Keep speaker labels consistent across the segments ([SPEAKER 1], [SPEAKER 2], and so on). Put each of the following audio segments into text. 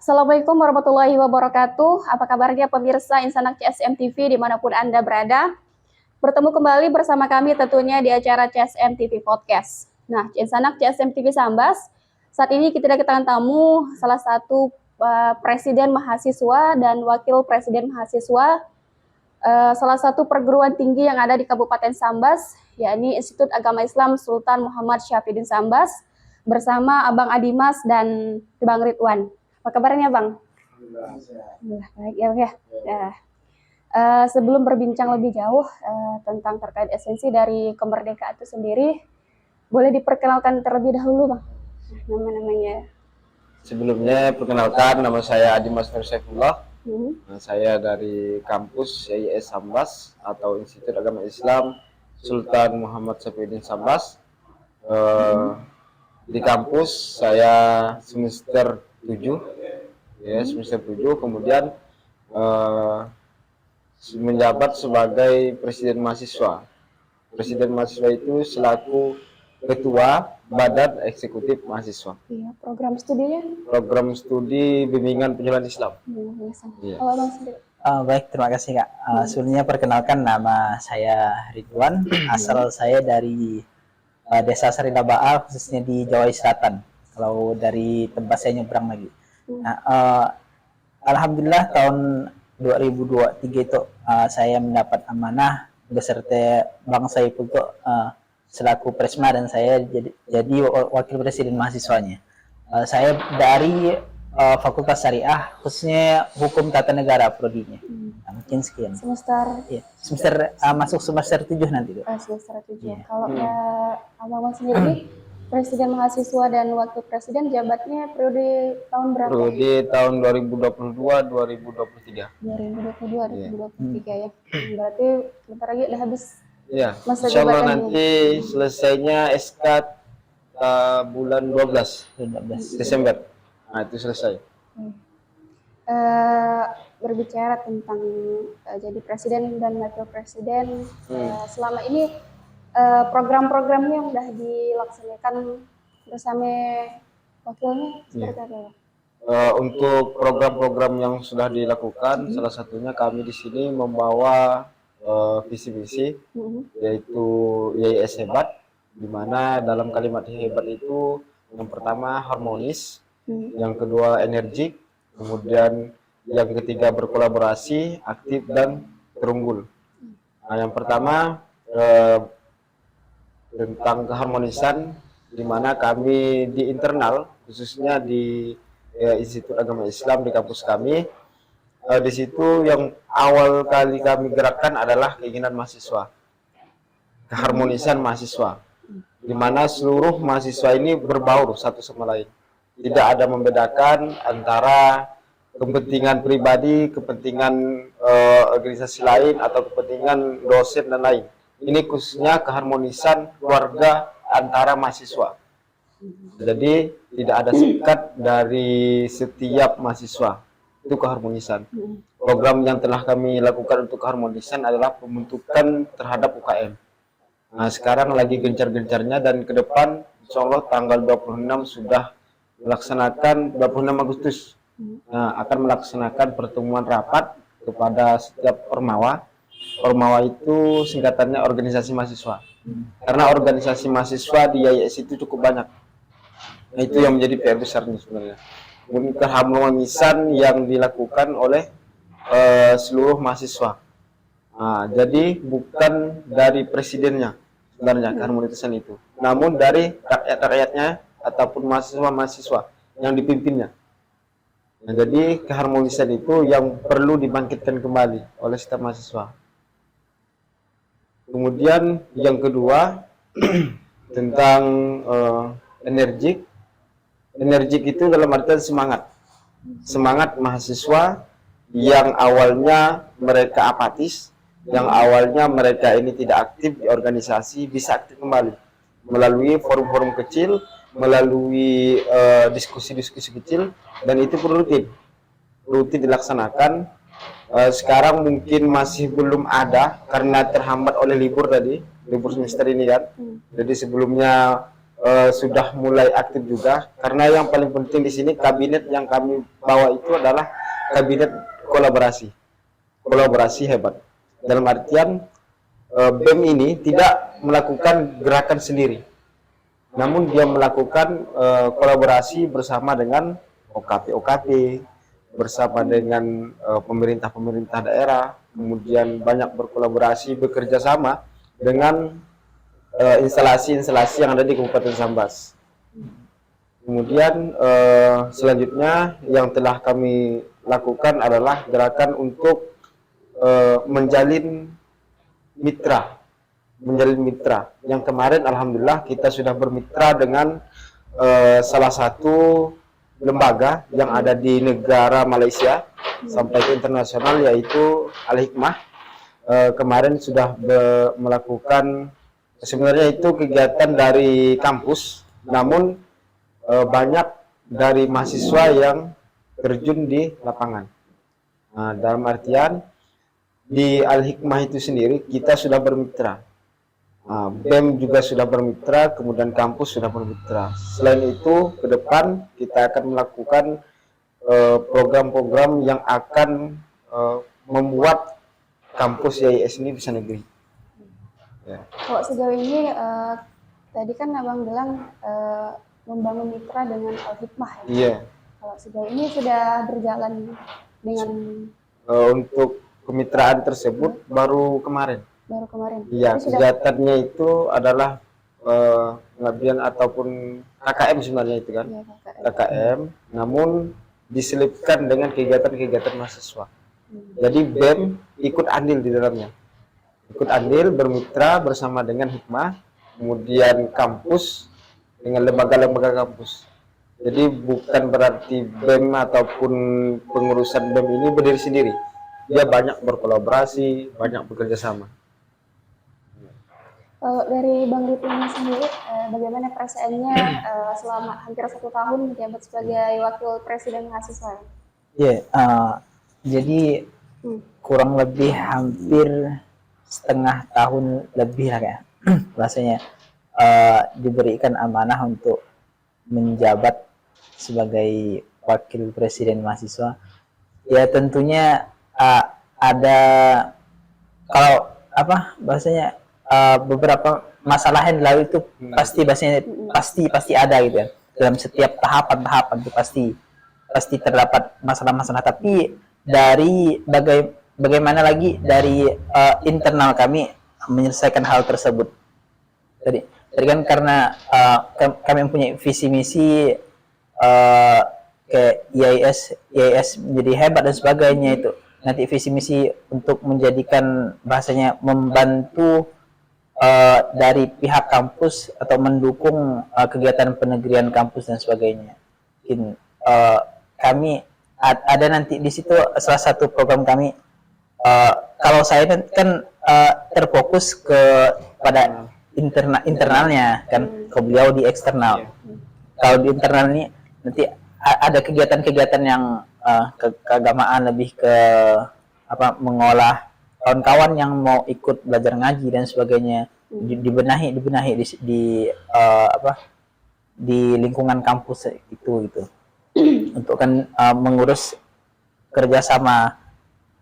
[SPEAKER 1] Assalamualaikum warahmatullahi wabarakatuh. Apa kabarnya pemirsa Insanak CSM TV dimanapun Anda berada? Bertemu kembali bersama kami tentunya di acara CSM TV Podcast. Nah, Insanak CSM TV Sambas, saat ini kita kedatangan tamu salah satu presiden mahasiswa dan wakil presiden mahasiswa salah satu perguruan tinggi yang ada di Kabupaten Sambas, yakni Institut Agama Islam Sultan Muhammad Syafieddin Sambas, bersama Abang Adimas dan Bang Ridwan. Apa kabarnya, Bang? Alhamdulillah, baik ya, ya. Sebelum berbincang lebih jauh tentang terkait esensi dari kemerdekaan itu sendiri, boleh diperkenalkan terlebih dahulu, Bang, nama-namanya.
[SPEAKER 2] Sebelumnya perkenalkan, nama saya Adimas Nur Saifullah. Saya dari kampus YIS Sambas atau Institut Agama Islam Sultan Muhammad Syafieddin Sambas. Di kampus saya semester 7, ya, semester 7, kemudian menjabat sebagai presiden mahasiswa. Presiden mahasiswa itu selaku ketua Badan Eksekutif Mahasiswa.
[SPEAKER 1] Iya, program studinya?
[SPEAKER 2] Program studi bimbingan penjualan Islam.
[SPEAKER 1] Iya. Kalau Bang sendiri?
[SPEAKER 3] Baik, terima kasih Kak. Sebelumnya perkenalkan, nama saya Ridwan. Asal saya dari Desa Sarilabaa, khususnya di Jawa Selatan. Kalau dari tempat saya nyebrang lagi. Nah, alhamdulillah tahun 2023 itu saya mendapat amanah beserta Bang Saiful selaku Presma, dan saya jadi wakil presiden mahasiswanya. Saya dari Fakultas Syariah, khususnya Hukum Tata Negara prodinya. Nah, mungkin sekian. Semester masuk semester 7 nanti tuh.
[SPEAKER 1] Semester 7. Yeah. Kalau Abang sendiri presiden mahasiswa dan wakil presiden jabatnya periode tahun berapa?
[SPEAKER 2] Periode tahun 2022-2023.
[SPEAKER 1] 2022-2023 ya. Berarti bentar lagi udah habis.
[SPEAKER 2] Ya, insya Allah nanti selesainya SK bulan 12 Desember. Nah, itu selesai.
[SPEAKER 1] Berbicara tentang jadi presiden dan wakil presiden, selama ini program-programnya yang sudah dilaksanakan bersama wakilnya seperti apa?
[SPEAKER 2] Untuk program-program yang sudah dilakukan, salah satunya kami di sini membawa visi misi, yaitu YIS Hebat, di mana dalam kalimat hebat itu yang pertama harmonis, yang kedua energik, kemudian yang ketiga berkolaborasi, aktif dan terunggul. Nah, yang pertama tentang keharmonisan, di mana kami di internal, khususnya di Institut Agama Islam di kampus kami, di situ yang awal kali kami gerakkan adalah keinginan mahasiswa, keharmonisan mahasiswa, di mana seluruh mahasiswa ini berbaur satu sama lain, tidak ada membedakan antara kepentingan pribadi, kepentingan organisasi lain atau kepentingan dosen dan lain. Ini khususnya keharmonisan keluarga antara mahasiswa. Jadi tidak ada sekat dari setiap mahasiswa. Itu keharmonisan. Program yang telah kami lakukan untuk keharmonisan adalah pembentukan terhadap UKM. Nah, sekarang lagi gencar-gencarnya, dan ke depan insya Allah tanggal 26 sudah melaksanakan 26 Agustus. Nah, akan melaksanakan pertemuan rapat kepada setiap Ormawa. Ormawa itu singkatannya organisasi mahasiswa. Karena organisasi mahasiswa di YIS itu cukup banyak. Nah, itu yang menjadi PR besarnya sebenarnya. Keharmonisan yang dilakukan oleh seluruh mahasiswa. Nah, jadi bukan dari presidennya sebenarnya keharmonisan itu, namun dari rakyat-rakyatnya ataupun mahasiswa-mahasiswa yang dipimpinnya. Nah, jadi keharmonisan itu yang perlu dibangkitkan kembali oleh setiap mahasiswa. Kemudian yang kedua tentang energik. Energik itu dalam artian semangat mahasiswa yang awalnya mereka apatis, yang awalnya mereka ini tidak aktif di organisasi, bisa aktif kembali melalui forum-forum kecil, melalui diskusi-diskusi kecil, dan itu rutin dilaksanakan. Sekarang mungkin masih belum ada karena terhambat oleh libur semester ini kan. Jadi sebelumnya sudah mulai aktif juga, karena yang paling penting di sini kabinet yang kami bawa itu adalah kabinet kolaborasi hebat. Dalam artian BEM ini tidak melakukan gerakan sendiri, namun dia melakukan kolaborasi bersama dengan OKP bersama dengan pemerintah daerah, kemudian banyak berkolaborasi bekerja sama dengan instalasi-instalasi yang ada di Kabupaten Sambas. Kemudian selanjutnya yang telah kami lakukan adalah gerakan untuk menjalin mitra. Yang kemarin alhamdulillah kita sudah bermitra dengan salah satu lembaga yang ada di negara Malaysia sampai ke internasional, yaitu Al-Hikmah. Kemarin sudah melakukan, sebenarnya itu kegiatan dari kampus, namun banyak dari mahasiswa yang terjun di lapangan. Nah, dalam artian di Al-Hikmah itu sendiri kita sudah bermitra. BEM juga sudah bermitra, kemudian kampus sudah bermitra. Selain itu, ke depan kita akan melakukan program-program yang akan membuat kampus YIS ini bisa negeri. Ya.
[SPEAKER 1] Kalau sejauh ini tadi kan Abang bilang membangun mitra dengan Al-Hikmah ya.
[SPEAKER 2] Iya.
[SPEAKER 1] Kalau sejauh ini sudah berjalan dengan
[SPEAKER 2] untuk kemitraan tersebut baru kemarin. Iya, kegiatannya itu adalah pengabdian ataupun KKM sebenarnya itu kan.
[SPEAKER 1] ya,
[SPEAKER 2] KKM, namun diselipkan dengan kegiatan-kegiatan mahasiswa. Jadi BEM ikut andil di dalamnya. Ikut andil bermitra bersama dengan Hikmah, kemudian kampus dengan lembaga-lembaga kampus. Jadi bukan berarti BEM ataupun pengurusan BEM ini berdiri sendiri. Dia banyak berkolaborasi, banyak bekerja sama.
[SPEAKER 1] Kalau dari Bang Ridwan sendiri, bagaimana perasaannya selama hampir 1 tahun menjabat sebagai Wakil Presiden Mahasiswa?
[SPEAKER 3] Iya, jadi kurang lebih hampir setengah tahun lebih lah kayak rasanya diberikan amanah untuk menjabat sebagai Wakil Presiden Mahasiswa. Ya tentunya ada, kalau apa bahasanya, beberapa masalah yang lalu itu pasti ada gitu ya. Dalam setiap tahapan itu pasti terdapat masalah-masalah, tapi dari bagaimana lagi dari internal kami menyelesaikan hal tersebut. Tadi kan karena kami mempunyai visi misi kayak IAS menjadi hebat dan sebagainya, itu nanti visi misi untuk menjadikan bahasanya membantu dari pihak kampus atau mendukung kegiatan penegrian kampus dan sebagainya. Mungkin kami ada nanti di situ salah satu program kami. Kalau saya kan terfokus pada internalnya kan, kalau beliau di eksternal. Kalau di internal ini nanti ada kegiatan-kegiatan yang keagamaan, lebih ke mengolah kawan-kawan yang mau ikut belajar ngaji dan sebagainya, dibenahi di lingkungan kampus itu gitu. Untuk kan mengurus kerjasama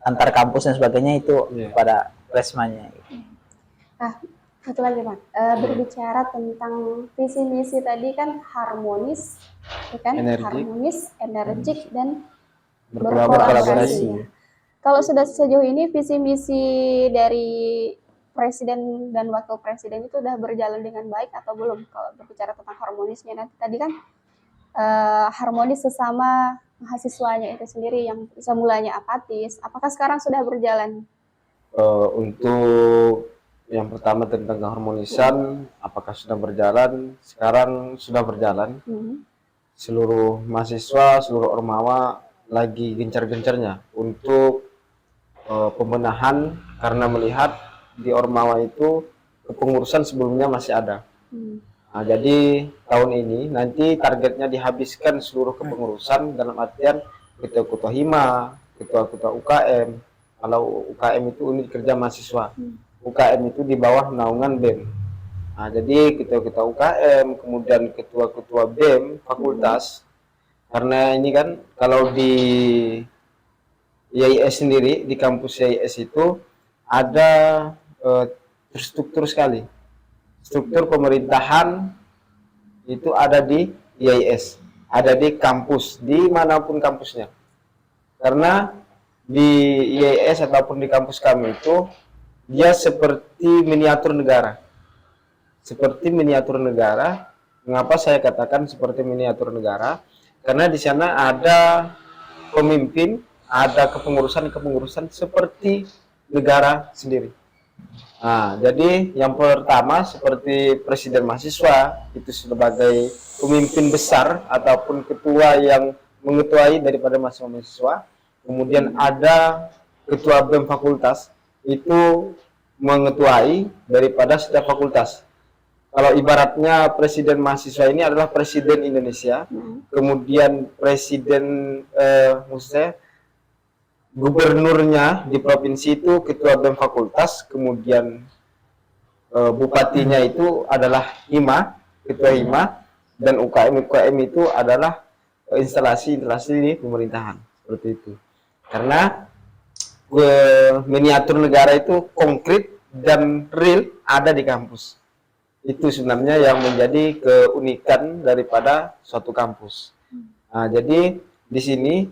[SPEAKER 3] antar kampus dan sebagainya itu pada resmanya.
[SPEAKER 1] Nah, satu lagi Bang, berbicara tentang visi misi tadi kan harmonis, energik dan berkolaborasi. Kalau sudah sejauh ini visi misi dari Presiden dan Wakil Presiden itu sudah berjalan dengan baik atau belum? Kalau berbicara tentang harmonisnya, nanti tadi kan harmonis sesama mahasiswanya itu sendiri yang semulanya apatis, apakah sekarang sudah berjalan?
[SPEAKER 2] Untuk yang pertama tentang keharmonisan, apakah sudah berjalan? Sekarang sudah berjalan. Seluruh mahasiswa, seluruh ormawa lagi gencar-gencarnya untuk pembenahan, karena melihat di ormawa itu kepengurusan sebelumnya masih ada. Nah, jadi tahun ini nanti targetnya dihabiskan seluruh kepengurusan, dalam artian ketua-ketua hima, ketua-ketua UKM. Kalau UKM itu unit kerja mahasiswa, UKM itu di bawah naungan BEM. Nah, jadi ketua-ketua UKM, kemudian ketua-ketua BEM fakultas. Karena ini kan kalau di IAIS sendiri, di kampus IAIS itu ada terstruktur sekali. Struktur pemerintahan itu ada di IAIS, ada di kampus, dimanapun kampusnya. Karena di IAIS ataupun di kampus kami itu, dia seperti miniatur negara. Seperti miniatur negara. Mengapa saya katakan seperti miniatur negara? Karena di sana ada pemimpin, ada kepengurusan seperti negara sendiri. Nah, jadi yang pertama seperti presiden mahasiswa itu sebagai pemimpin besar ataupun ketua yang mengetuai daripada mahasiswa. Kemudian ada ketua BEM fakultas itu mengetuai daripada setiap fakultas. Kalau ibaratnya presiden mahasiswa ini adalah presiden Indonesia, kemudian presiden maksudnya gubernurnya di provinsi itu ketua BEM fakultas, kemudian bupatinya itu adalah HIMA, ketua HIMA, dan UKM itu adalah instalasi di pemerintahan, seperti itu. Karena miniatur negara itu konkret dan real ada di kampus. Itu sebenarnya yang menjadi keunikan daripada suatu kampus. Nah, jadi di sini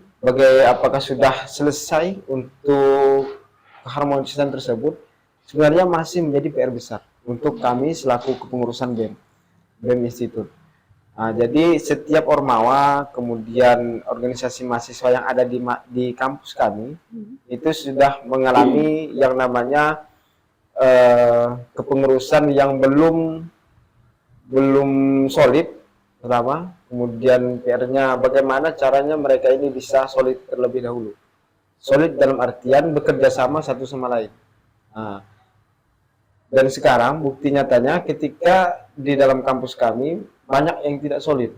[SPEAKER 2] apakah sudah selesai untuk keharmonisan tersebut? Sebenarnya masih menjadi PR besar untuk kami selaku kepengurusan BEM Institut. Nah, jadi setiap ormawa, kemudian organisasi mahasiswa yang ada di kampus kami itu sudah mengalami yang namanya kepengurusan yang belum solid, pertama. Kemudian PR-nya bagaimana caranya mereka ini bisa solid terlebih dahulu. Solid dalam artian bekerja sama satu sama lain. Nah, dan sekarang bukti nyatanya ketika di dalam kampus kami banyak yang tidak solid.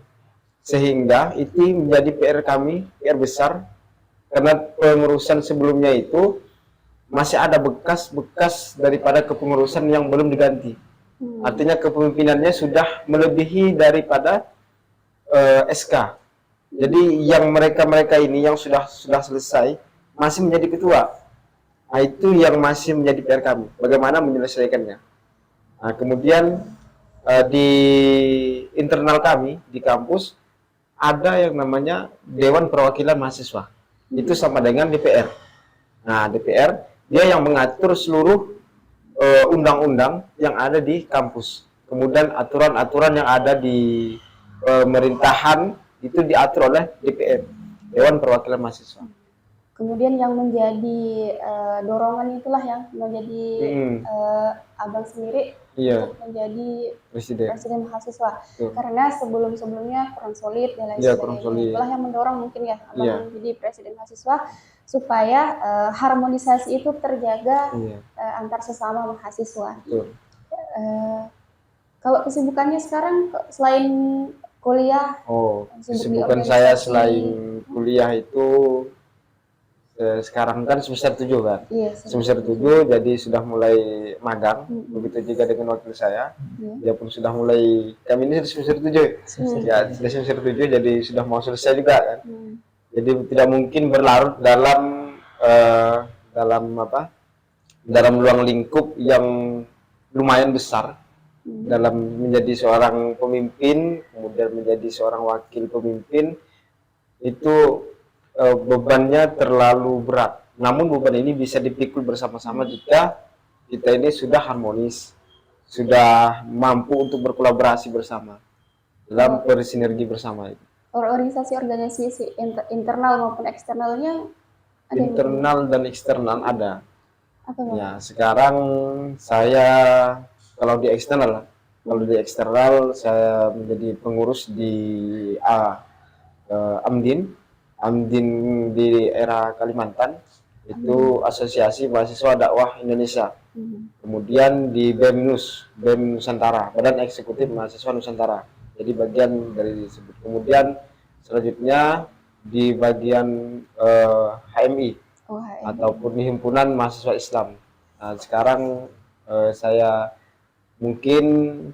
[SPEAKER 2] Sehingga itu menjadi PR kami, PR besar. Karena pengurusan sebelumnya itu masih ada bekas-bekas daripada kepengurusan yang belum diganti. Artinya kepemimpinannya sudah melebihi daripada SK. Jadi yang mereka ini yang sudah selesai masih menjadi ketua. Nah, itu yang masih menjadi PR kami. Bagaimana menyelesaikannya. Nah, kemudian di internal kami di kampus ada yang namanya Dewan Perwakilan Mahasiswa. Itu sama dengan DPR. Nah, DPR dia yang mengatur seluruh undang-undang yang ada di kampus. Kemudian aturan-aturan yang ada di pemerintahan itu diatur oleh DPR, Dewan Perwakilan Mahasiswa.
[SPEAKER 1] Kemudian yang menjadi dorongan itulah yang menjadi abang sendiri untuk menjadi presiden mahasiswa. Karena sebelumnya kurang solid dan lain sebagainya. Itulah yang mendorong mungkin ya abang menjadi presiden mahasiswa supaya harmonisasi itu terjaga antar sesama mahasiswa. Kalau kesibukannya sekarang selain kuliah,
[SPEAKER 2] kesibukan saya selain kuliah itu sekarang kan semester 7 kan. Semester 7 jadi sudah mulai magang. Begitu juga dengan wakil saya. Dia pun sudah mulai, kami ini semester 7. Ya, sudah semester 7 jadi sudah mau selesai juga kan. Jadi tidak mungkin berlarut dalam dalam ruang lingkup yang lumayan besar dalam menjadi seorang pemimpin, kemudian menjadi seorang wakil pemimpin itu bebannya terlalu berat. Namun beban ini bisa dipikul bersama-sama jika kita ini sudah harmonis, sudah mampu untuk berkolaborasi bersama dalam bersinergi bersama.
[SPEAKER 1] Organisasi internal maupun eksternalnya ada
[SPEAKER 2] internal dan eksternal ada.
[SPEAKER 1] Apa,
[SPEAKER 2] ya sekarang saya kalau di eksternal saya menjadi pengurus di Amdin di era Kalimantan, itu Asosiasi Mahasiswa Dakwah Indonesia. Kemudian di BEM Nusantara, Badan Eksekutif Mahasiswa Nusantara. Jadi bagian dari tersebut. Kemudian selanjutnya di bagian HMI ataupun Himpunan Mahasiswa Islam. Nah, sekarang saya mungkin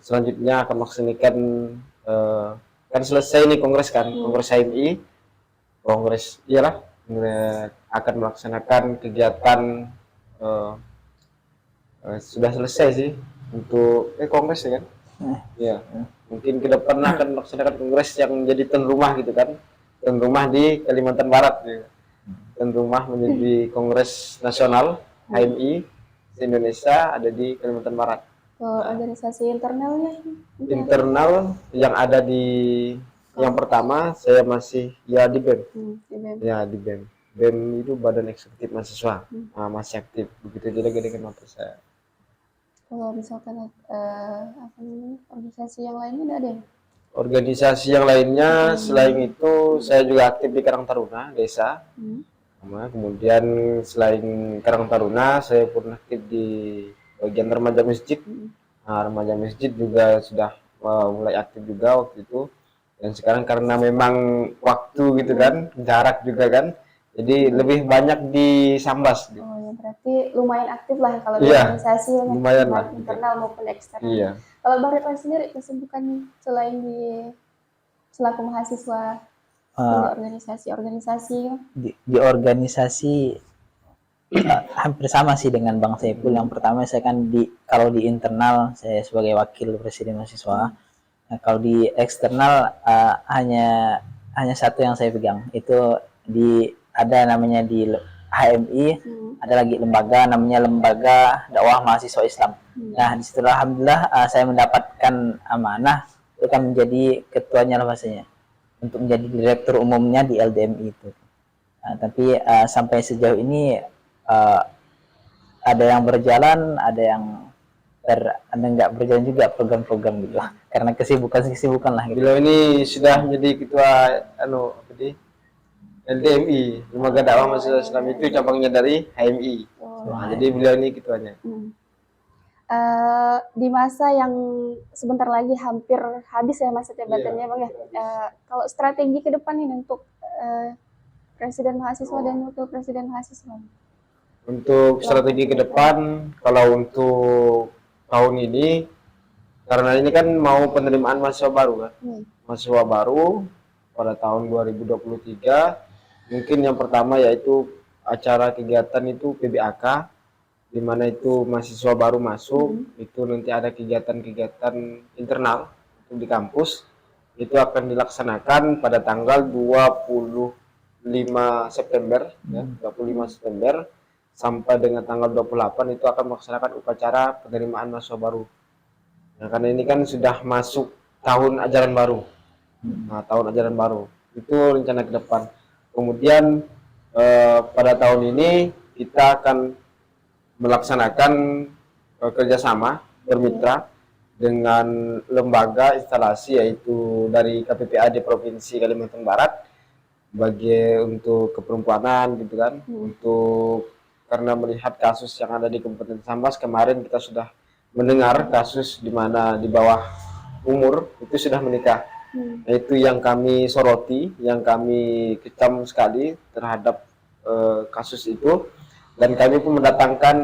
[SPEAKER 2] selanjutnya akan melaksanakan kan selesai nih kongres kan, kongres HMI, kongres iyalah akan melaksanakan kegiatan sudah selesai sih untuk kongres ya kan. Ya, mungkin ke depan akan melaksanakan kongres yang menjadi tuan rumah gitu kan, tuan rumah di Kalimantan Barat ya. Tuan rumah menjadi kongres nasional HMI se-Indonesia ada di Kalimantan Barat.
[SPEAKER 1] Organisasi internalnya
[SPEAKER 2] Internal yang ada di yang pertama saya masih ya di BEM.
[SPEAKER 1] di BEM.
[SPEAKER 2] Ya di BEM. BEM itu Badan Eksekutif Mahasiswa. Masih aktif. Begitu juga dengan motor saya.
[SPEAKER 1] Kalau misalkan apa namanya, organisasi yang lainnya nggak ada ya?
[SPEAKER 2] Organisasi yang lainnya selain itu saya juga aktif di Karang Taruna desa. Kemudian selain Karang Taruna saya pun aktif di bagian remaja masjid. Remaja masjid juga sudah mulai aktif juga waktu itu. Dan sekarang karena memang waktu gitu kan, jarak juga kan, jadi lebih banyak di Sambas.
[SPEAKER 1] Oh ya, berarti lumayan aktif lah kalau di
[SPEAKER 2] Iya,
[SPEAKER 1] organisasi
[SPEAKER 2] lumayan lah.
[SPEAKER 1] internal maupun eksternal.
[SPEAKER 2] Iya.
[SPEAKER 1] Kalau Bang Ridwan sendiri kesibukannya selain selaku mahasiswa di organisasi-organisasi
[SPEAKER 3] di organisasi hampir sama sih dengan Bang Saiful. Yang pertama saya kan kalau di internal saya sebagai wakil presiden mahasiswa. Nah, kalau di eksternal hanya satu yang saya pegang, itu ada namanya di HMI, ada lagi lembaga namanya Lembaga Dakwah Mahasiswa Islam. Nah, di situ alhamdulillah saya mendapatkan amanah itu kan menjadi ketuanya lah bahasanya, untuk menjadi direktur umumnya di LDMI itu. Nah, tapi sampai sejauh ini ada yang berjalan, ada yang nggak berjalan juga program-program gitu, karena kesibukan lah gitu.
[SPEAKER 2] Beliau ini sudah menjadi ketua LDMI, Lembaga Dakwah Mahasiswa Islam, itu cabangnya dari HMI. Jadi beliau ini ketuanya.
[SPEAKER 1] Di masa yang sebentar lagi hampir habis ya masa jabatannya Bang ya. Kalau strategi ke depan ini untuk presiden mahasiswa dan wakil presiden mahasiswa.
[SPEAKER 2] Untuk strategi ke depan, kalau untuk tahun ini, karena ini kan mau penerimaan mahasiswa baru kan, mahasiswa baru pada tahun 2023, mungkin yang pertama yaitu acara kegiatan itu PBAK, di mana itu mahasiswa baru masuk, itu nanti ada kegiatan-kegiatan internal di kampus, itu akan dilaksanakan pada tanggal 25 September, ya, 25 September, sampai dengan tanggal 28 itu akan melaksanakan upacara penerimaan mahasiswa baru. Nah, karena ini kan sudah masuk tahun ajaran baru. Nah, tahun ajaran baru. Itu rencana ke depan. Kemudian pada tahun ini kita akan melaksanakan kerjasama bermitra dengan lembaga instalasi yaitu dari KPPAD Provinsi Kalimantan Barat untuk keperempuanan gitu kan, untuk karena melihat kasus yang ada di Kabupaten Sambas kemarin kita sudah mendengar kasus di mana di bawah umur itu sudah menikah. Nah, itu yang kami soroti, yang kami kecam sekali terhadap kasus itu, dan kami pun mendatangkan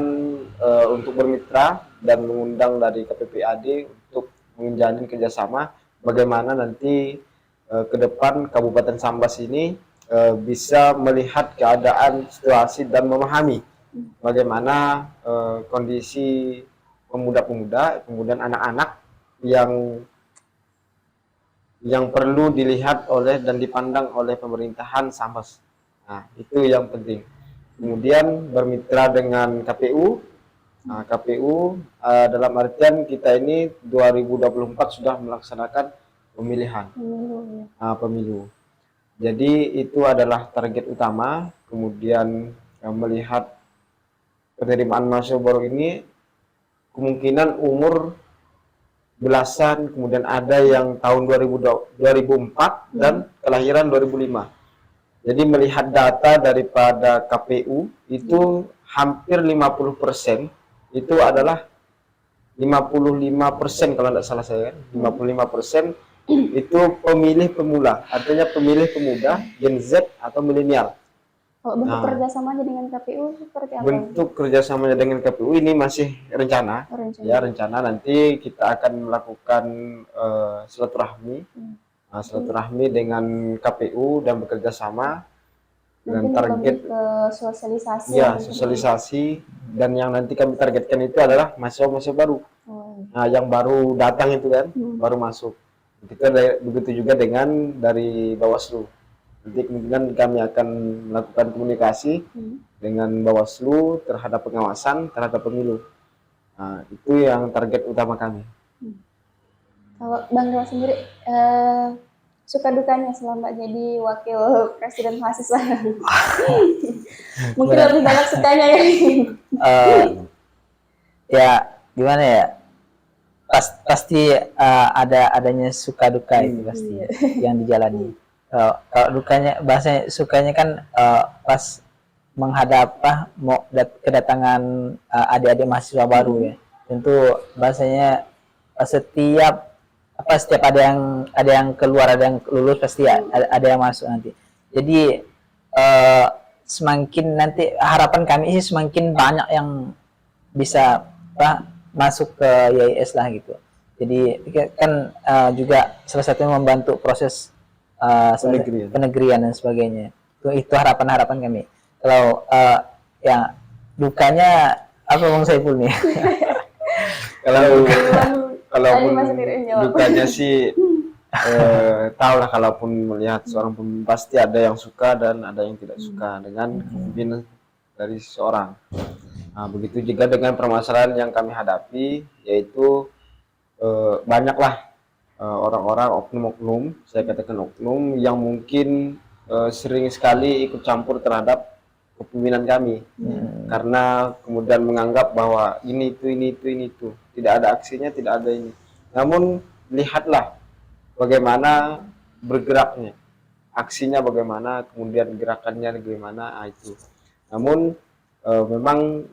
[SPEAKER 2] untuk bermitra dan mengundang dari KPPAD untuk menjalin kerjasama bagaimana nanti ke depan Kabupaten Sambas ini bisa melihat keadaan situasi dan memahami bagaimana kondisi pemuda-pemuda, kemudian anak-anak yang perlu dilihat oleh dan dipandang oleh pemerintahan Sambas. Nah, itu yang penting. Kemudian bermitra dengan KPU. Nah, KPU dalam artian kita ini 2024 sudah melaksanakan pemilihan. Pemilu. Jadi itu adalah target utama. Kemudian melihat penerimaan mahasiswa baru ini kemungkinan umur belasan, kemudian ada yang tahun 2004 dan kelahiran 2005. Jadi melihat data daripada KPU itu hampir 50% itu adalah 55% kalau tidak salah saya, 55% itu pemilih pemula, artinya pemilih pemuda Gen Z atau milenial.
[SPEAKER 1] Kalau bentuk
[SPEAKER 2] Nah.
[SPEAKER 1] kerjasamanya dengan KPU seperti apa?
[SPEAKER 2] Bentuk kerjasamanya dengan KPU ini masih rencana.
[SPEAKER 1] Rencana.
[SPEAKER 2] Ya, rencana nanti kita akan melakukan silaturahmi. Nah, silaturahmi dengan KPU dan bekerja sama dengan
[SPEAKER 1] Mungkin
[SPEAKER 2] target
[SPEAKER 1] lebih ke sosialisasi.
[SPEAKER 2] ya
[SPEAKER 1] gitu.
[SPEAKER 2] sosialisasi, dan yang nanti kami targetkan itu adalah mahasiswa-mahasiswa baru.
[SPEAKER 1] Oh,
[SPEAKER 2] Nah, yang baru datang itu kan, baru masuk. Begitu juga dengan dari Bawaslu. Nanti kemungkinan kami akan melakukan komunikasi dengan Bawaslu terhadap pengawasan terhadap pemilu. Nah, itu yang target utama kami.
[SPEAKER 1] Kalau Bang Dewa sendiri suka dukanya selama jadi wakil presiden mahasiswa. Mungkin lebih banyak sukanya ya.
[SPEAKER 3] Ya gimana ya, pasti adanya suka duka itu pasti yang dijalani. Kalau dukanya, bahasanya sukanya kan pas menghadap kedatangan adik-adik mahasiswa baru ya, tentu bahasanya setiap ada yang keluar, ada yang lulus, pasti ada yang masuk nanti. Jadi semakin nanti harapan kami sih semakin banyak yang bisa masuk ke YIS lah gitu. Jadi kan juga salah satunya membantu proses penegrian dan sebagainya. Itu harapan kami. Kalau ya dukanya apa Bang Saiful nih?
[SPEAKER 2] Kalaupun dukanya sih tahulah, kalaupun melihat seorang pemimpin pasti ada yang suka dan ada yang tidak suka dengan kepemimpinan dari seseorang. Nah, begitu juga dengan permasalahan yang kami hadapi, yaitu banyaklah orang-orang oknum-oknum, saya katakan oknum, yang mungkin sering sekali ikut campur terhadap kepemimpinan kami, karena kemudian menganggap bahwa ini itu, tidak ada aksinya, tidak ada ini. Namun lihatlah bagaimana bergeraknya, aksinya bagaimana, kemudian gerakannya bagaimana, itu. Namun memang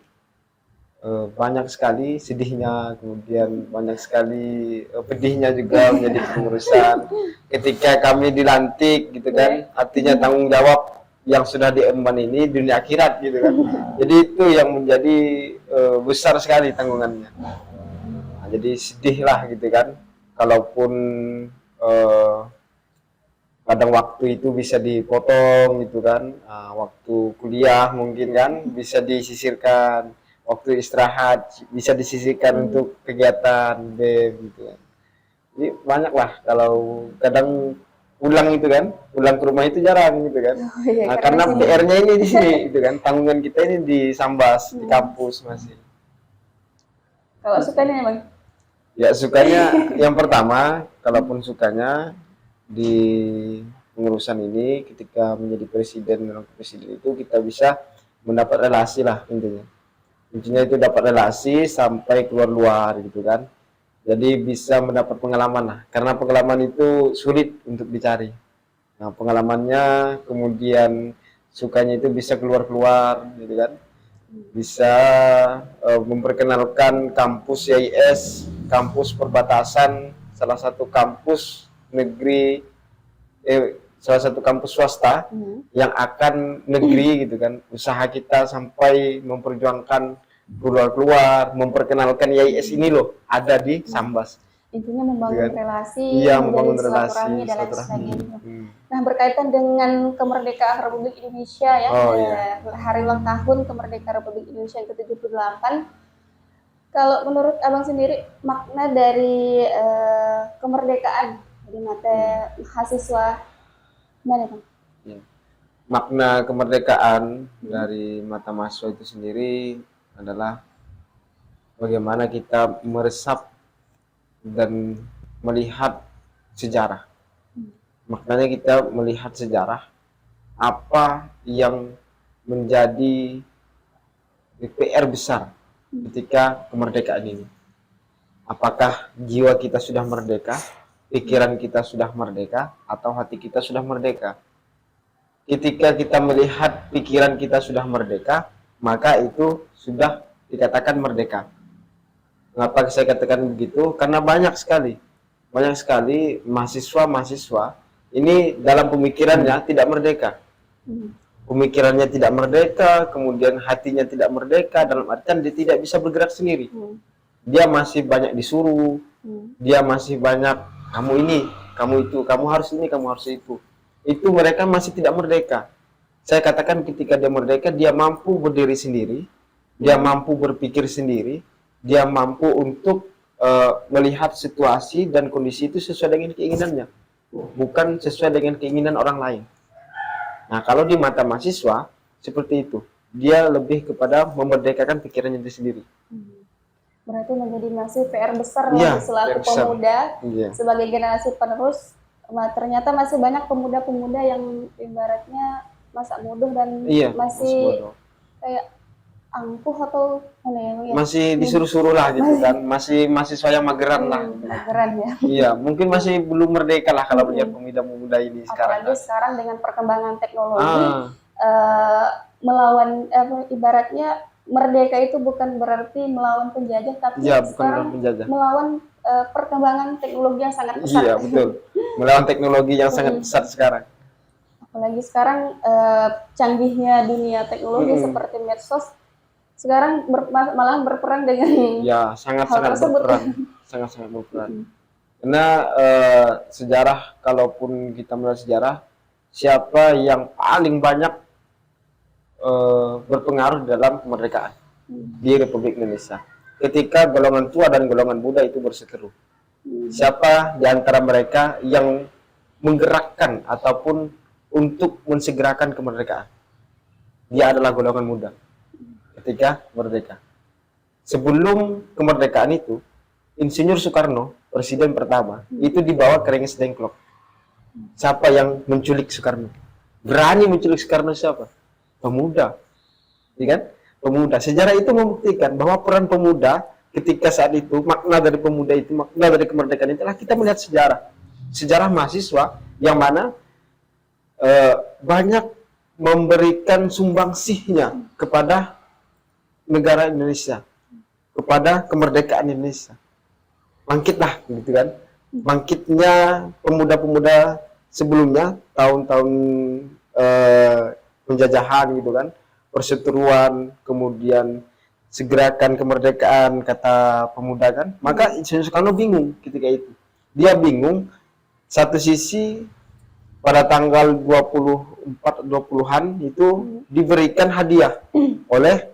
[SPEAKER 2] banyak sekali sedihnya, kemudian banyak sekali pedihnya juga menjadi kepengurusan. Ketika kami dilantik gitu kan, artinya tanggung jawab yang sudah diemban ini dunia akhirat gitu kan. Jadi itu yang menjadi besar sekali tanggungannya. Nah, jadi sedih lah gitu kan, kalaupun kadang waktu itu bisa dipotong gitu kan, waktu kuliah mungkin kan bisa disisirkan, waktu istirahat bisa disisihkan untuk kegiatan BEM gitu kan. Jadi banyak lah, kalau kadang pulang itu kan, pulang ke rumah itu jarang gitu kan. Nah, karena PR-nya ini di sini gitu kan, tanggungan kita ini di Sambas, di kampus masih.
[SPEAKER 1] Kalau sukanya Bang?
[SPEAKER 2] Ya sukanya yang pertama, kalaupun sukanya di pengurusan ini, ketika menjadi presiden dan wakil presiden itu kita bisa mendapat relasi lah intinya. Intinya itu dapat relasi sampai keluar gitu kan. Jadi bisa mendapat pengalaman lah, karena pengalaman itu sulit untuk dicari. Nah, pengalamannya kemudian sukanya itu bisa keluar gitu kan, bisa memperkenalkan kampus YIS, kampus perbatasan, salah satu kampus negeri, salah satu kampus swasta yang akan negeri gitu kan. Usaha kita sampai memperjuangkan keluar, memperkenalkan YIS ini loh ada di Sambas.
[SPEAKER 1] Intinya membangun relasi,
[SPEAKER 2] membangun relasi
[SPEAKER 1] dan lain sebagainya. Nah, berkaitan dengan kemerdekaan Republik Indonesia ya, hari ulang tahun kemerdekaan Republik Indonesia yang ke-78. Kalau menurut Abang sendiri, makna dari kemerdekaan di mata mahasiswa mana Bang?
[SPEAKER 2] Makna kemerdekaan dari mata mahasiswa itu sendiri adalah bagaimana kita meresap dan melihat sejarah. Maknanya kita melihat sejarah apa yang menjadi PR besar ketika kemerdekaan ini. Apakah jiwa kita sudah merdeka, pikiran kita sudah merdeka, atau hati kita sudah merdeka? Ketika kita melihat pikiran kita sudah merdeka, maka itu sudah dikatakan merdeka. Mengapa saya katakan begitu? Karena banyak sekali mahasiswa-mahasiswa ini dalam pemikirannya tidak merdeka. pemikirannya tidak merdeka, kemudian hatinya tidak merdeka, dalam artian dia tidak bisa bergerak sendiri. Dia masih banyak disuruh, dia masih banyak kamu ini, kamu itu, kamu harus ini, kamu harus itu. Itu mereka masih tidak merdeka. Saya katakan ketika dia merdeka, dia mampu berdiri sendiri, dia mampu berpikir sendiri, dia mampu untuk melihat situasi dan kondisi itu sesuai dengan keinginannya, bukan sesuai dengan keinginan orang lain. Nah, kalau di mata mahasiswa seperti itu, dia lebih kepada memerdekakan pikirannya itu sendiri.
[SPEAKER 1] Berarti menjadi masih PR besar
[SPEAKER 2] Iya,
[SPEAKER 1] bagi selaku
[SPEAKER 2] PR besar.
[SPEAKER 1] pemuda
[SPEAKER 2] Iya.
[SPEAKER 1] sebagai generasi penerus. Ternyata masih banyak pemuda-pemuda yang ibaratnya masa muda dan
[SPEAKER 2] Iya,
[SPEAKER 1] masih
[SPEAKER 2] bodoh.
[SPEAKER 1] kayak angkuh atau mana ya?
[SPEAKER 2] Masih disuruh-suruh lah gitu kan, masih mahasiswa yang mageran lah.
[SPEAKER 1] Mageran ya.
[SPEAKER 2] Iya, mungkin masih belum merdeka lah kalau melihat pemuda-pemuda ini sekarang.
[SPEAKER 1] Apalagi sekarang dengan perkembangan teknologi,
[SPEAKER 2] Ah,
[SPEAKER 1] melawan ibaratnya merdeka itu bukan berarti melawan penjajah, tapi
[SPEAKER 2] iya, bukan
[SPEAKER 1] sekarang
[SPEAKER 2] orang penjajah.
[SPEAKER 1] melawan perkembangan teknologi yang sangat pesat.
[SPEAKER 2] Iya, betul. Melawan teknologi yang sangat pesat sekarang.
[SPEAKER 1] Apalagi sekarang canggihnya dunia teknologi seperti medsos sekarang malah berperan dengan
[SPEAKER 2] Ya, sangat-sangat
[SPEAKER 1] hal tersebut.
[SPEAKER 2] berperan. Sangat-sangat berperan. Karena sejarah, kalaupun kita melihat sejarah, siapa yang paling banyak berpengaruh dalam kemerdekaan di Republik Indonesia? Ketika golongan tua dan golongan muda itu berseteru. Siapa di antara mereka yang menggerakkan ataupun untuk mensegerakan kemerdekaan? Dia adalah golongan muda ketika merdeka. Sebelum kemerdekaan itu, Insinyur Soekarno, presiden pertama, itu dibawa ke Rengas Dengklok. Siapa yang menculik Soekarno? Berani menculik Soekarno siapa? Pemuda. Ya kan? Pemuda. Sejarah itu membuktikan bahwa peran pemuda ketika saat itu, makna dari pemuda itu, makna dari kemerdekaan itulah kita melihat sejarah. Sejarah mahasiswa yang mana banyak memberikan sumbangsihnya kepada negara Indonesia, kepada kemerdekaan Indonesia. Bangkitlah, gitu kan? Bangkitnya pemuda-pemuda sebelumnya, tahun-tahun penjajahan, gitu kan? Perseteruan, kemudian segerakan kemerdekaan, kata pemuda kan? Maka Insinyur Soekarno bingung ketika itu. Dia bingung, satu sisi pada tanggal 24-20-an itu diberikan hadiah oleh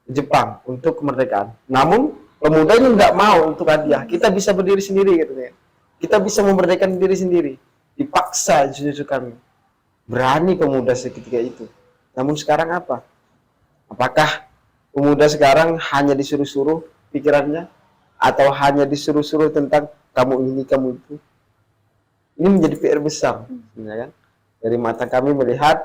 [SPEAKER 2] Jepang untuk kemerdekaan. Namun pemuda ini nggak mau untuk hadiah. Kita bisa berdiri sendiri, katanya. Kita bisa memerdekakan diri sendiri. Dipaksa Insinyur Soekarno. Berani pemuda seketika itu. Namun sekarang apa? Apakah pemuda sekarang hanya disuruh-suruh pikirannya, atau hanya disuruh-suruh tentang kamu ini, kamu itu? Ini menjadi PR besar, sebenarnya kan? Dari mata kami melihat,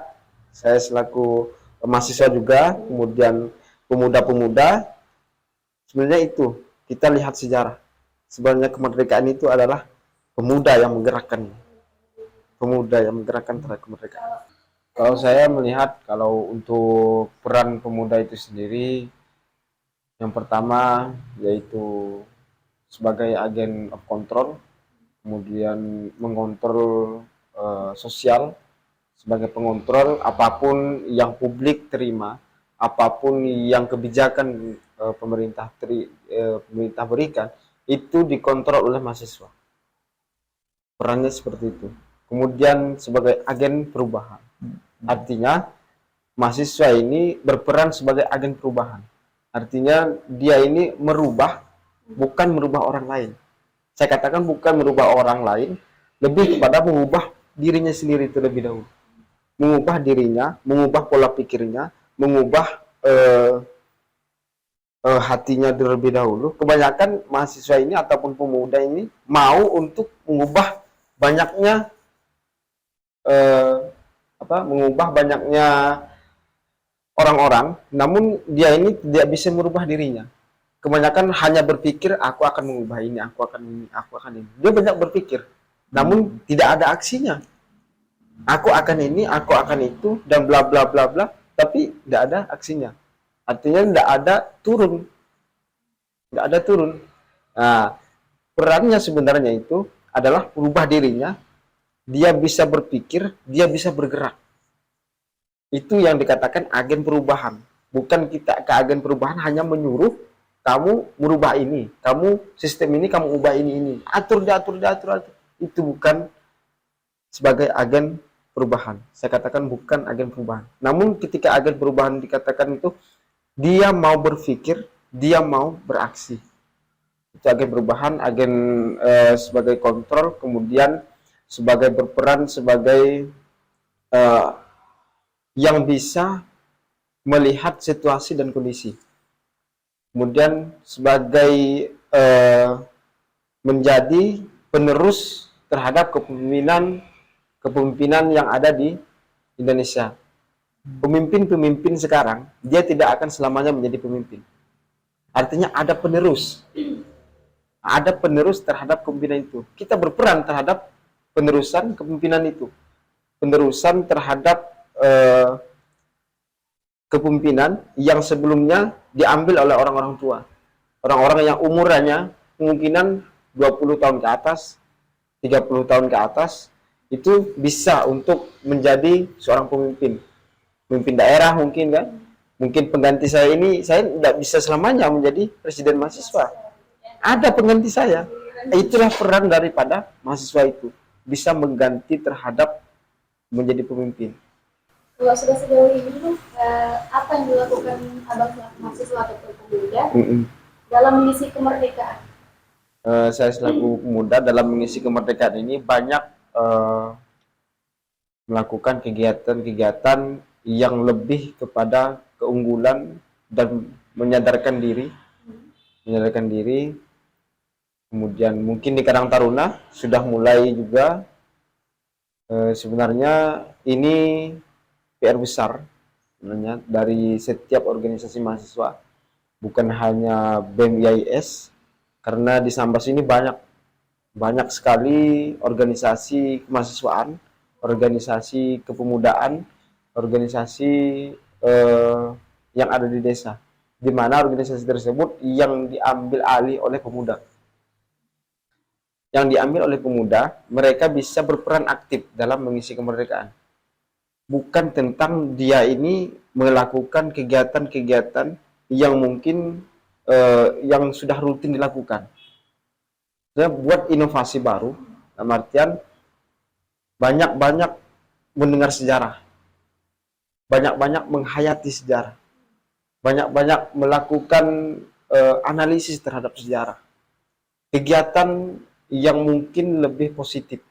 [SPEAKER 2] saya selaku mahasiswa juga, kemudian pemuda-pemuda, sebenarnya itu kita lihat sejarah. Sebenarnya kemerdekaan itu adalah pemuda yang menggerakkan, pemuda yang menggerakkan terhadap kemerdekaan. Kalau saya melihat, kalau untuk peran pemuda itu sendiri, yang pertama yaitu sebagai agen of control, kemudian mengontrol sosial, sebagai pengontrol apapun yang publik terima, apapun yang kebijakan pemerintah berikan, itu dikontrol oleh mahasiswa. Perannya seperti itu. Kemudian sebagai agen perubahan, artinya mahasiswa ini berperan sebagai agen perubahan. Artinya dia ini merubah, bukan merubah orang lain. Saya katakan bukan merubah orang lain, lebih kepada mengubah dirinya sendiri terlebih dahulu. Mengubah dirinya, mengubah pola pikirnya, mengubah hatinya terlebih dahulu. Kebanyakan mahasiswa ini ataupun pemuda ini mau untuk mengubah banyaknya mengubah banyaknya orang-orang, namun dia ini tidak bisa merubah dirinya. Kebanyakan hanya berpikir, aku akan mengubah ini, aku akan ini, aku akan ini. Dia banyak berpikir, namun tidak ada aksinya. Aku akan ini, aku akan itu, dan bla bla bla bla, tapi tidak ada aksinya. Artinya tidak ada turun. Tidak ada turun. Nah, perannya sebenarnya itu adalah merubah dirinya, dia bisa berpikir, dia bisa bergerak. Itu yang dikatakan agen perubahan. Bukan kita ke agen perubahan hanya menyuruh kamu merubah ini, kamu sistem ini kamu ubah ini. Atur, diatur. Itu bukan sebagai agen perubahan. Saya katakan bukan agen perubahan. Namun ketika agen perubahan dikatakan itu, dia mau berpikir, dia mau beraksi. Itu agen perubahan, agen sebagai kontrol, kemudian sebagai berperan sebagai yang bisa melihat situasi dan kondisi. Kemudian sebagai menjadi penerus terhadap kepemimpinan yang ada di Indonesia. Pemimpin-pemimpin sekarang, dia tidak akan selamanya menjadi pemimpin. Artinya ada penerus. Ada penerus terhadap kepemimpinan itu. Kita berperan terhadap penerusan kepemimpinan itu. Penerusan terhadap kepemimpinan yang sebelumnya diambil oleh orang-orang tua. Orang-orang yang umurannya kemungkinan 20 tahun ke atas, 30 tahun ke atas, itu bisa untuk menjadi seorang pemimpin. Pemimpin daerah mungkin kan. Mungkin pengganti saya ini, saya tidak bisa selamanya menjadi presiden mahasiswa. Ada pengganti saya. Itulah peran daripada mahasiswa itu. Bisa mengganti terhadap menjadi pemimpin.
[SPEAKER 1] Kalau sudah sejauh ini, apa yang dilakukan abang mahasiswa atau pemuda dalam mengisi kemerdekaan?
[SPEAKER 2] Saya selaku pemuda dalam mengisi kemerdekaan ini banyak melakukan kegiatan-kegiatan yang lebih kepada keunggulan dan menyadarkan diri, kemudian mungkin di Karang Taruna sudah mulai juga. Sebenarnya ini PR besar sebenarnya dari setiap organisasi mahasiswa, bukan hanya BEM IAIS, karena di Sambas ini banyak sekali organisasi kemahasiswaan, organisasi kepemudaan, organisasi yang ada di desa, di mana organisasi tersebut yang diambil alih oleh pemuda. Mereka bisa berperan aktif dalam mengisi kemerdekaan. Bukan tentang dia ini melakukan kegiatan-kegiatan yang mungkin yang sudah rutin dilakukan. Saya buat inovasi baru, dalam artian banyak-banyak mendengar sejarah, banyak-banyak menghayati sejarah, banyak-banyak melakukan analisis terhadap sejarah. Kegiatan yang mungkin lebih positif,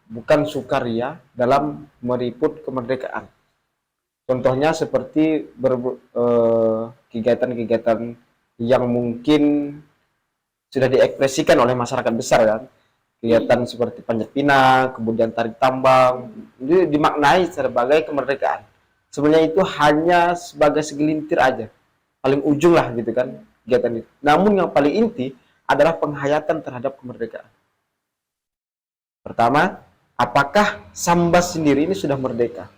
[SPEAKER 2] bukan sukaria dalam meriput kemerdekaan. Contohnya seperti kegiatan-kegiatan yang mungkin sudah diekspresikan oleh masyarakat besar kan. Kegiatan seperti panjat pinang, kemudian tarik tambang, itu dimaknai sebagai kemerdekaan. Sebenarnya itu hanya sebagai segelintir aja, paling ujung lah gitu kan kegiatan itu. Namun yang paling inti adalah penghayatan terhadap kemerdekaan. Pertama, apakah Sambas sendiri ini sudah merdeka?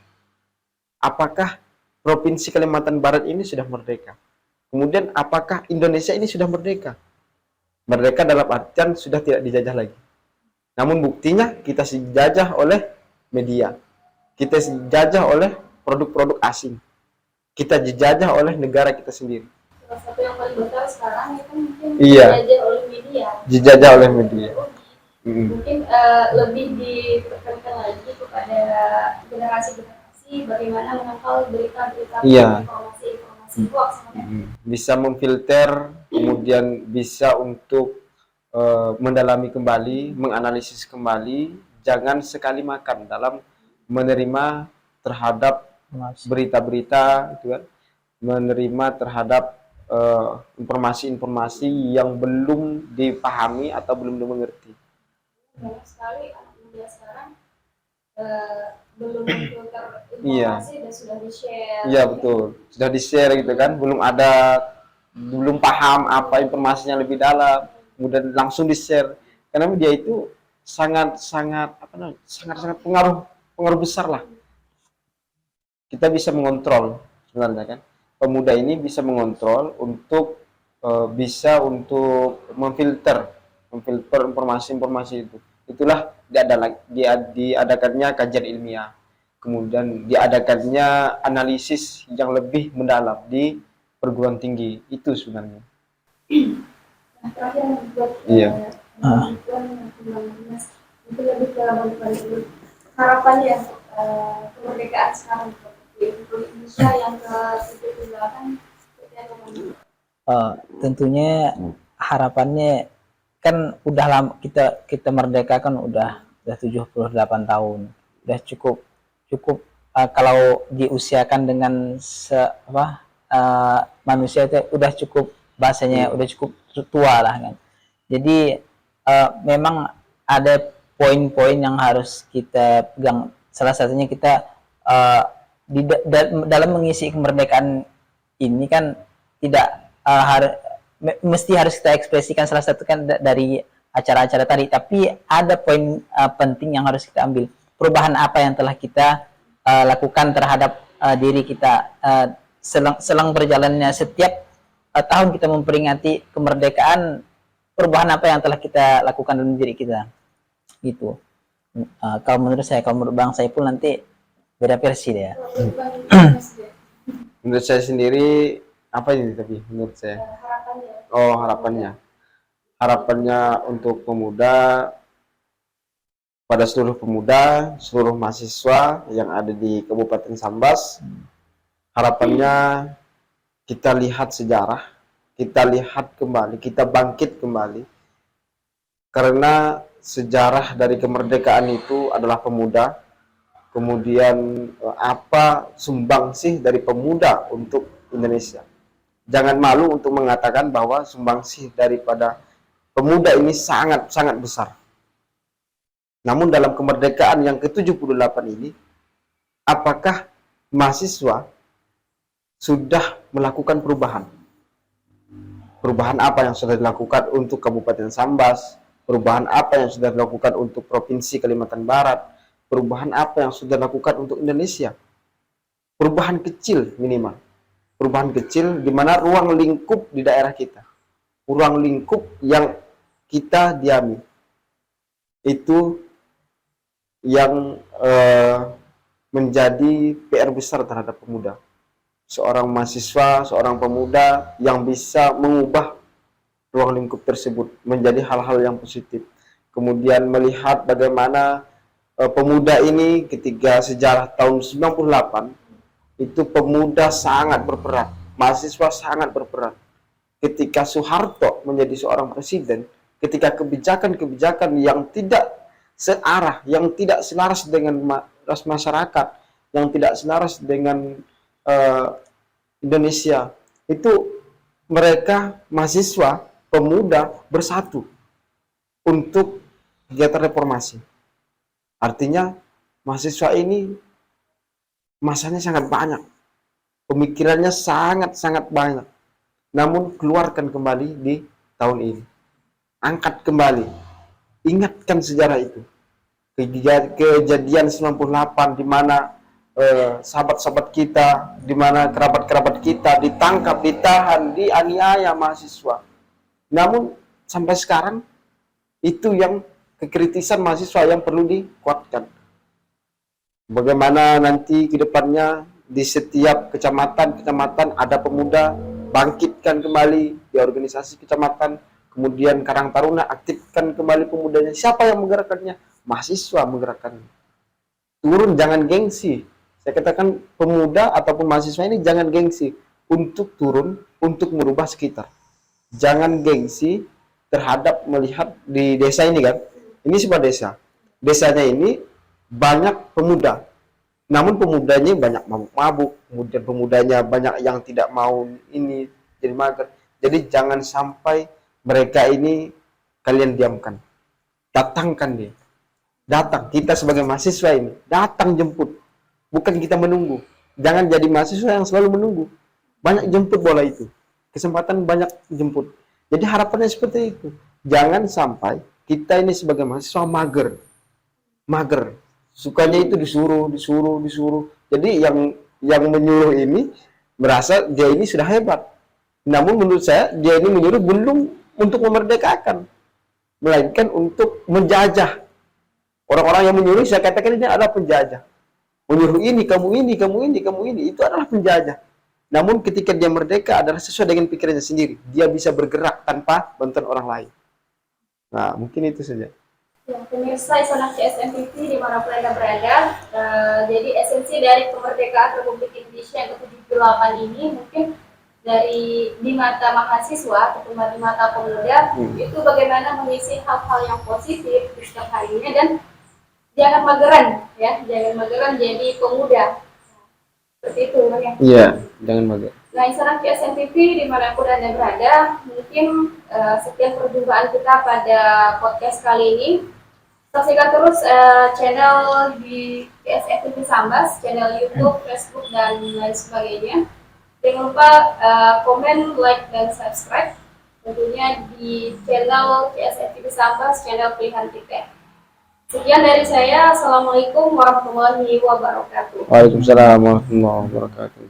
[SPEAKER 2] Apakah Provinsi Kalimantan Barat ini sudah merdeka? Kemudian apakah Indonesia ini sudah merdeka? Merdeka dalam artian sudah tidak dijajah lagi. Namun buktinya kita dijajah oleh media. Kita dijajah oleh produk-produk asing. Kita dijajah oleh negara kita sendiri.
[SPEAKER 1] Salah satu yang paling besar sekarang itu mungkin
[SPEAKER 2] Iya.
[SPEAKER 1] dijajah oleh media.
[SPEAKER 2] Dijajah oleh media.
[SPEAKER 1] Mungkin lebih ditekankan lagi kepada generasi-generasi bagaimana menangkal berita-berita, informasi hoax.
[SPEAKER 2] Bisa memfilter, kemudian bisa untuk mendalami kembali, menganalisis kembali, jangan sekali makan dalam menerima terhadap berita-berita, gitu kan, menerima terhadap informasi-informasi yang belum dipahami atau belum dimengerti.
[SPEAKER 1] Banyak sekali anak muda sekarang belum memfilter informasi dan sudah di-share.
[SPEAKER 2] Iya betul, sudah di-share gitu kan, belum paham apa informasinya lebih dalam, kemudian langsung di-share. Karena media itu sangat pengaruh besar lah. Kita bisa mengontrol sebenarnya kan. Pemuda ini bisa mengontrol untuk bisa untuk memfilter informasi-informasi itu. Itulah diadakannya kajian ilmiah. kemudian diadakannya analisis yang lebih mendalam di perguruan tinggi itu sebenarnya.
[SPEAKER 1] Nah, terakhir buat
[SPEAKER 2] Iya.
[SPEAKER 1] itu lebih ke harapannya kemerdekaan sekarang di Indonesia yang ke-78 seperti apa?
[SPEAKER 3] Tentunya harapannya kan udah lama kita merdeka kan udah 78 tahun. Udah cukup kalau diusiakan dengan manusia itu udah cukup, bahasanya udah cukup tua lah kan. Jadi memang ada poin-poin yang harus kita pegang. Salah satunya kita dalam mengisi kemerdekaan ini kan tidak mesti harus kita ekspresikan, salah satu kan dari acara-acara tadi, tapi ada poin penting yang harus kita ambil. Perubahan apa yang telah kita lakukan terhadap diri kita selang berjalannya setiap tahun kita memperingati kemerdekaan, perubahan apa yang telah kita lakukan dalam diri kita gitu. Kalau menurut saya, kalau menurut Bang Saiful nanti beda versi deh ya.
[SPEAKER 2] Menurut saya sendiri apa ini, tapi menurut saya harapannya untuk pemuda, pada seluruh pemuda, seluruh mahasiswa yang ada di Kabupaten Sambas, harapannya kita lihat sejarah, kita lihat kembali, kita bangkit kembali, karena sejarah dari kemerdekaan itu adalah pemuda. Kemudian apa sumbangsih dari pemuda untuk Indonesia? Jangan malu untuk mengatakan bahwa sumbangsih daripada pemuda ini sangat-sangat besar. Namun dalam kemerdekaan yang ke-78 ini, apakah mahasiswa sudah melakukan perubahan? Perubahan apa yang sudah dilakukan untuk Kabupaten Sambas? Perubahan apa yang sudah dilakukan untuk Provinsi Kalimantan Barat? Perubahan apa yang sudah dilakukan untuk Indonesia? Perubahan kecil minimal. Perubahan kecil di mana ruang lingkup di daerah kita, ruang lingkup yang kita diami, itu yang menjadi PR besar terhadap pemuda. Seorang mahasiswa, seorang pemuda yang bisa mengubah ruang lingkup tersebut menjadi hal-hal yang positif. Kemudian melihat bagaimana pemuda ini ketika sejarah tahun 98 itu pemuda sangat berperan, mahasiswa sangat berperan. Ketika Soeharto menjadi seorang presiden, ketika kebijakan-kebijakan yang tidak searah, yang tidak selaras dengan masyarakat, yang tidak selaras dengan Indonesia, itu mereka mahasiswa, pemuda bersatu untuk kegiatan reformasi. Artinya mahasiswa ini masanya sangat banyak, pemikirannya sangat-sangat banyak, namun keluarkan kembali di tahun ini, angkat kembali, ingatkan sejarah itu, kejadian 98 di mana sahabat-sahabat kita, di mana kerabat-kerabat kita ditangkap, ditahan, dianiaya mahasiswa. Namun sampai sekarang itu yang kekritisan mahasiswa yang perlu dikuatkan. Bagaimana nanti ke depannya di setiap kecamatan ada pemuda, bangkitkan kembali di organisasi kecamatan, kemudian Karang Taruna aktifkan kembali pemudanya. Siapa yang menggerakkannya? Mahasiswa menggerakkannya. Turun, jangan gengsi. Saya katakan pemuda ataupun mahasiswa ini jangan gengsi untuk turun, untuk merubah sekitar. Jangan gengsi terhadap melihat di desa ini kan. Ini sebuah desa. Desanya ini banyak pemuda. Namun pemudanya banyak mabuk-mabuk, kemudian pemudanya banyak yang tidak mau ini jadi mager. Jadi jangan sampai mereka ini kalian diamkan. Datangkan dia. Datang, kita sebagai mahasiswa ini, datang jemput. Bukan kita menunggu. Jangan jadi mahasiswa yang selalu menunggu. Banyak jemput bola itu. Kesempatan banyak jemput. Jadi harapannya seperti itu. Jangan sampai kita ini sebagai mahasiswa mager. Mager. Sukanya itu disuruh. Jadi yang menyuruh ini merasa dia ini sudah hebat. Namun menurut saya dia ini menyuruh belum untuk memerdekakan, melainkan untuk menjajah. Orang-orang yang menyuruh saya katakan ini adalah penjajah. menyuruh ini, kamu ini, kamu ini, kamu ini, itu adalah penjajah. Namun ketika dia merdeka adalah sesuai dengan pikirannya sendiri. Dia bisa bergerak tanpa bantuan orang lain. Nah, mungkin itu saja.
[SPEAKER 1] Ya, pemirsa Insanak CSM TV dimanapun Anda berada, jadi esensi dari kemerdekaan Republik Indonesia yang ke-78 ini mungkin di mata mahasiswa atau di mata pemuda itu bagaimana mengisi hal-hal yang positif di setiap harinya dan jangan mageran ya, jangan mageran jadi pemuda. Seperti itu ya.
[SPEAKER 2] Iya, jangan mager.
[SPEAKER 1] Nah, Insanak CSM TV dimanapun Anda berada, mungkin sekian perjumpaan kita pada podcast kali ini. Saksikan terus channel di CSM TV Sambas, channel YouTube, Facebook, dan lain sebagainya. Jangan lupa komen, like, dan subscribe. Tentunya di channel CSM TV Sambas, channel pilihan kita. Sekian dari saya. Assalamualaikum warahmatullahi wabarakatuh.
[SPEAKER 2] Waalaikumsalam warahmatullahi wabarakatuh.